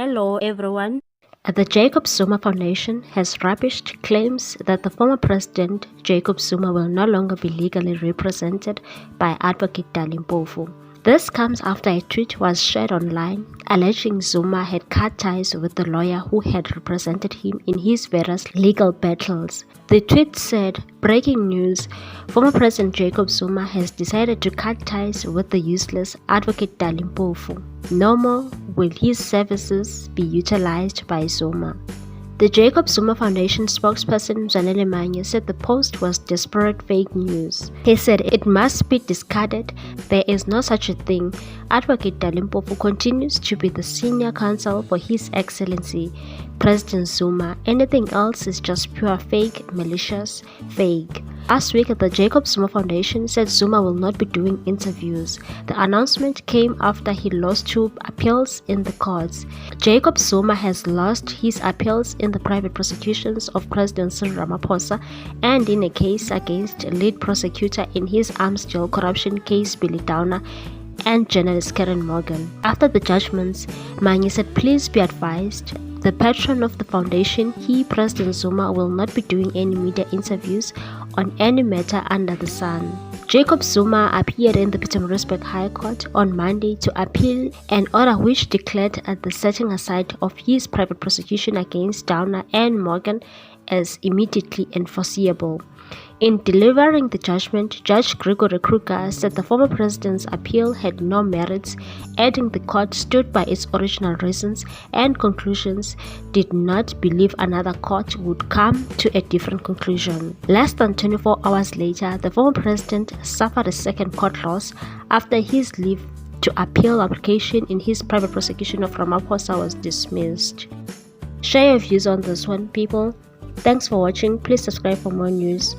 Hello everyone. The Jacob Zuma Foundation has rubbished claims that the former president, Jacob Zuma, will no longer be legally represented by advocate Dali Mpofu. This comes after a tweet was shared online alleging Zuma had cut ties with the lawyer who had represented him in his various legal battles. The tweet said, "Breaking news, former President Jacob Zuma has decided to cut ties with the useless advocate Dali Mpofu. No more will his services be utilized by Zuma." The Jacob Zuma Foundation spokesperson Dali Mpofu said the post was desperate fake news. He said it must be discarded. There is no such a thing. Advocate Dali Mpofu continues to be the senior counsel for His Excellency President Zuma. Anything else is just pure fake, malicious, fake. Last week, the Jacob Zuma Foundation said Zuma will not be doing interviews. The announcement came after he lost 2 appeals in the courts. Jacob Zuma has lost his appeals in the private prosecutions of President Cyril Ramaphosa and in a case against lead prosecutor in his arms deal corruption case Billy Downer and journalist Karen Morgan. After the judgments, Mpofu said, "Please be advised, the patron of the foundation, President Zuma, will not be doing any media interviews on any matter under the sun." Jacob Zuma appeared in the Pietermaritzburg High Court on Monday to appeal an order which declared the setting aside of his private prosecution against Downer and Morgan as immediately enforceable. In delivering the judgment, Judge Gregory Kruger said the former president's appeal had no merits, adding the court stood by its original reasons and conclusions, did not believe another court would come to a different conclusion. Less than 24 hours later, the former president suffered a second court loss after his leave to appeal application in his private prosecution of Ramaphosa was dismissed. Share your views on this one, people. Thanks for watching. Please subscribe for more news.